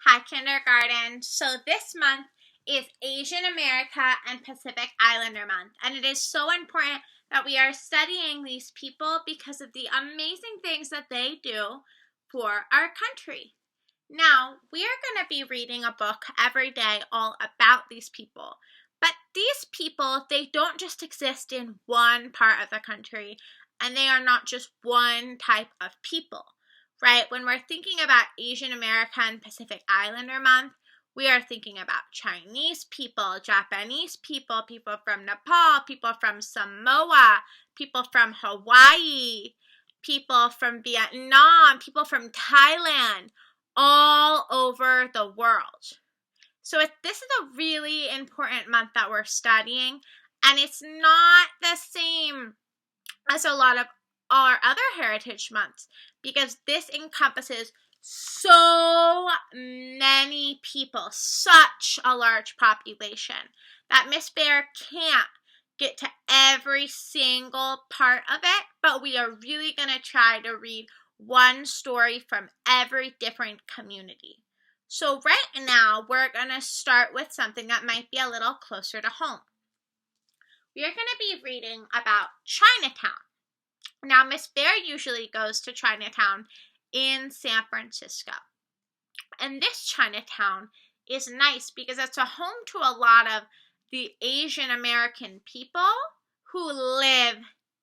Hi, kindergarten. So this month is Asian America and Pacific Islander month, and it is so important that we are studying these people because of the amazing things that they do for our country. Now, we are going to be reading a book every day all about these people. But these people, they don't just exist in one part of the country, and they are not just one type of people, right? When we're thinking about Asian America and Pacific Islander month, we are thinking about Chinese people, Japanese people, people from Nepal, people from Samoa, people from Hawaii, people from Vietnam, people from Thailand, all over the world. So this is a really important month that we're studying, and it's not the same as a lot of our other heritage months because this encompasses so many people, such a large population that Miss Bear can't get to every single part of it, but we are really going to try to read one story from every different community. So right now, we're going to start with something that might be a little closer to home. We are going to be reading about Chinatown. Now, Miss Bear usually goes to Chinatown in San Francisco. And this Chinatown is nice because it's a home to a lot of the Asian American people who live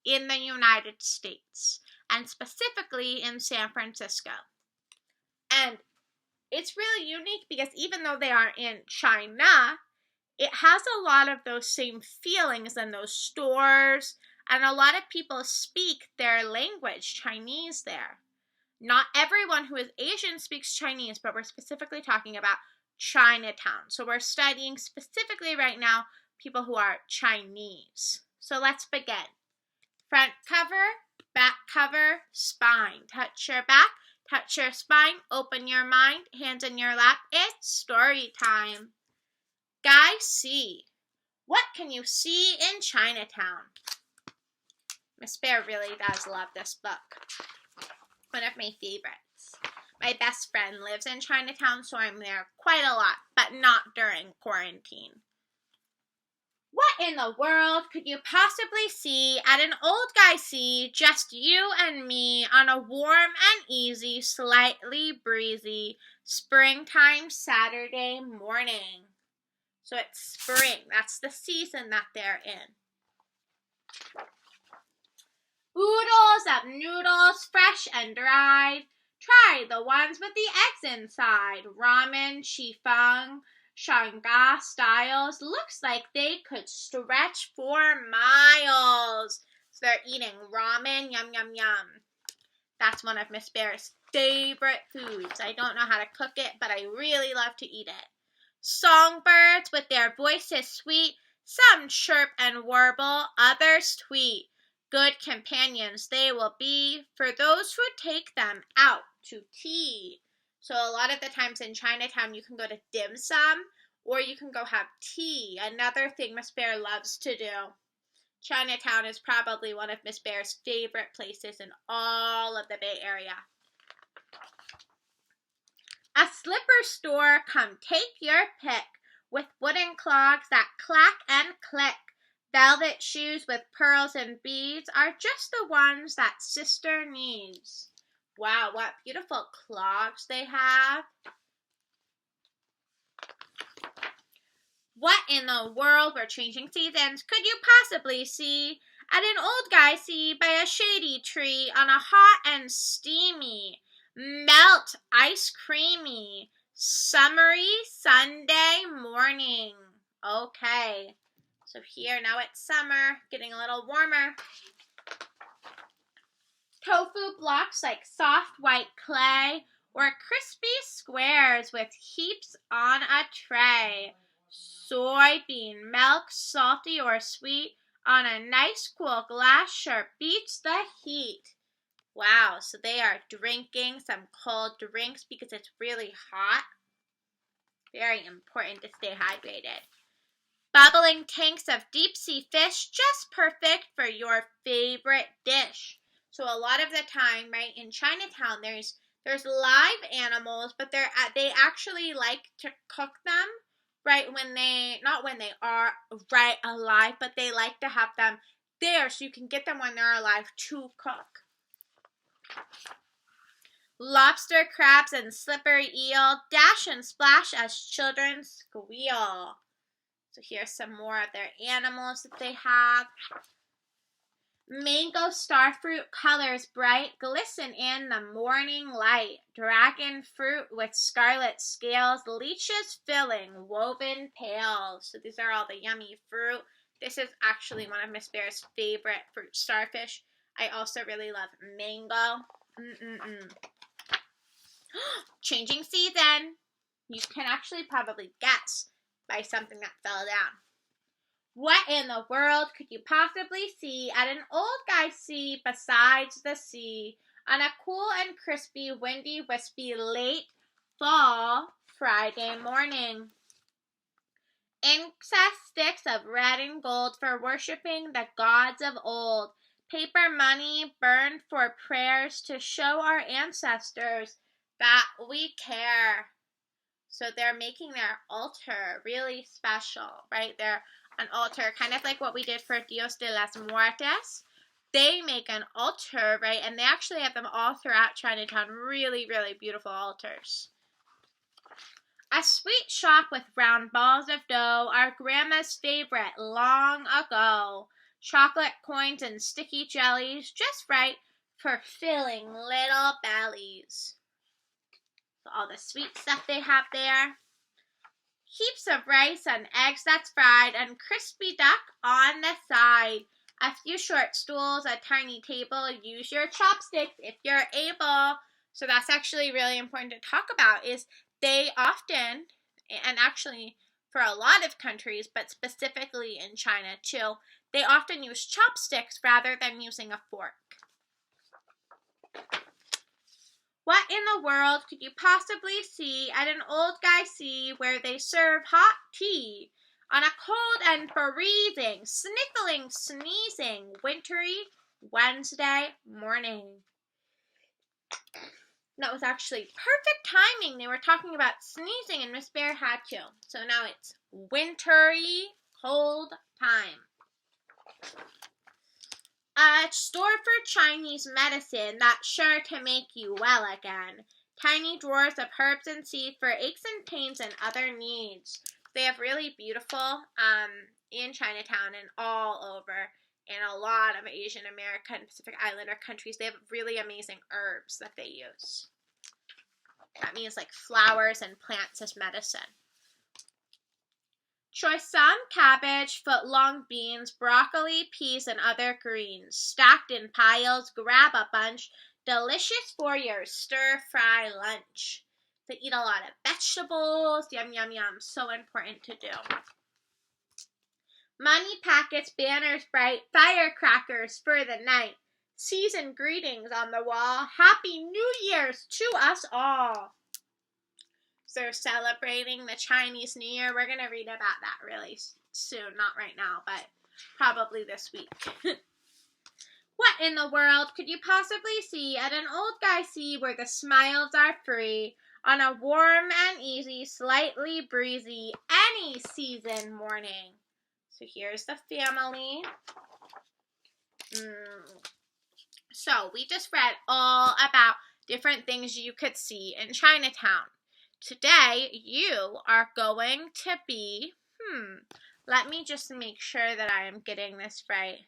in the United States, and specifically in San Francisco. And it's really unique because even though they are in China, it has a lot of those same feelings and those stores, and a lot of people speak their language, Chinese, there. Not everyone who is Asian speaks Chinese, but we're specifically talking about Chinatown. So we're studying specifically right now people who are Chinese. So let's begin. Front cover, back cover, spine. Touch your back, touch your spine, open your mind, hands in your lap. It's story time. Guy C. What can you see in Chinatown? Miss Bear really does love this book. One of my favorites. My best friend lives in Chinatown, so I'm there quite a lot, but not during quarantine. What in the world could you possibly see at an old guy see, just you and me, on a warm and easy, slightly breezy, springtime Saturday morning? So it's spring. That's the season that they're in. Oodles of noodles, fresh and dried. Try the ones with the eggs inside. Ramen, chiffon, Shanghai styles. Looks like they could stretch for miles. So they're eating ramen, yum, yum, yum. That's one of Miss Bear's favorite foods. I don't know how to cook it, but I really love to eat it. Songbirds with their voices sweet. Some chirp and warble, others tweet. Good companions they will be for those who take them out to tea. So a lot of the times in Chinatown, you can go to dim sum or you can go have tea. Another thing Miss Bear loves to do. Chinatown is probably one of Miss Bear's favorite places in all of the Bay Area. A slipper store, come take your pick, with wooden clogs that clack and click. Velvet shoes with pearls and beads are just the ones that sister needs. Wow, what beautiful clogs they have. What in the world, we're changing seasons, could you possibly see at an old guy see by a shady tree on a hot and steamy, melt ice creamy, summery Sunday morning? Okay. So here, now it's summer, getting a little warmer. Tofu blocks like soft white clay or crispy squares with heaps on a tray. Soybean milk, salty or sweet, on a nice cool glass sure beats the heat. Wow, so they are drinking some cold drinks because it's really hot. Very important to stay hydrated. Bubbling tanks of deep-sea fish, just perfect for your favorite dish. So a lot of the time, right, in Chinatown, there's There's live animals, but they actually like to cook them right when they, not when they are right alive, but they like to have them there so you can get them when they're alive to cook. Lobster, crabs, and slippery eel dash and splash as children squeal. So here's some more of their animals that they have. Mango starfruit colors bright glisten in the morning light. Dragon fruit with scarlet scales, leeches filling woven pails. So these are all the yummy fruit. This is actually one of Miss Bear's favorite fruit, starfish. I also really love mango. Changing season. You can actually probably guess by something that fell down. What in the world could you possibly see at an old guy sea besides the sea on a cool and crispy, windy, wispy, late fall Friday morning? Incense sticks of red and gold for worshiping the gods of old. Paper money burned for prayers to show our ancestors that we care. So they're making their altar really special, right? They're an altar, kind of like what we did for Dios de las Muertes. They make an altar, right? And they actually have them all throughout Chinatown. Really, really beautiful altars. A sweet shop with round balls of dough, our grandma's favorite long ago. Chocolate coins and sticky jellies, just right for filling little bellies. So all the sweet stuff they have there. Heaps of rice and eggs that's fried and crispy duck on the side. A few short stools, a tiny table. Use your chopsticks if you're able. So that's actually really important to talk about is they often, and actually for a lot of countries, but specifically in China too, they often use chopsticks rather than using a fork. What in the world could you possibly see at an old guy sea where they serve hot tea on a cold and freezing, sniffling, sneezing, wintry Wednesday morning? That was actually perfect timing. They were talking about sneezing and Miss Bear had to. So now it's wintry, cold time. A store for Chinese medicine that's sure to make you well again. Tiny drawers of herbs and seeds for aches and pains and other needs. They have really beautiful in Chinatown and all over in a lot of Asian American and Pacific Islander countries. They have really amazing herbs that they use. That means like flowers and plants as medicine. Choy-sum, cabbage, foot-long beans, broccoli, peas, and other greens. Stacked in piles, grab a bunch. Delicious for your stir-fry lunch. They eat a lot of vegetables. Yum, yum, yum. So important to do. Money packets, banners bright, firecrackers for the night. Season greetings on the wall. Happy New Year's to us all. So they're celebrating the Chinese New Year. We're going to read about that really soon. Not right now, but probably this week. What in the world could you possibly see at an old guy sea where the smiles are free on a warm and easy, slightly breezy, any season morning? So here's the family. So we just read all about different things you could see in Chinatown. Today, you are going to be, let me just make sure that I am getting this right.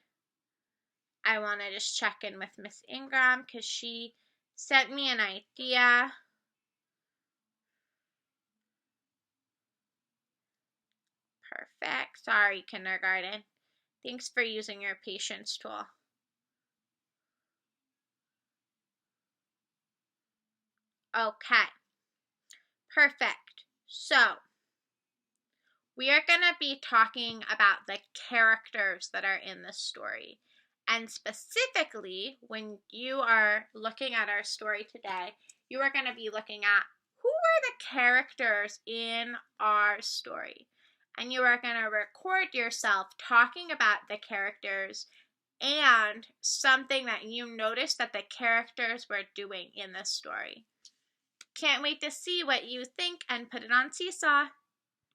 I want to just check in with Miss Ingram because she sent me an idea. Perfect. Sorry, kindergarten. Thanks for using your patience tool. Okay. Perfect. So, we are going to be talking about the characters that are in the story. And specifically, when you are looking at our story today, you are going to be looking at who are the characters in our story. And you are going to record yourself talking about the characters and something that you noticed that the characters were doing in this story. Can't wait to see what you think and put it on Seesaw.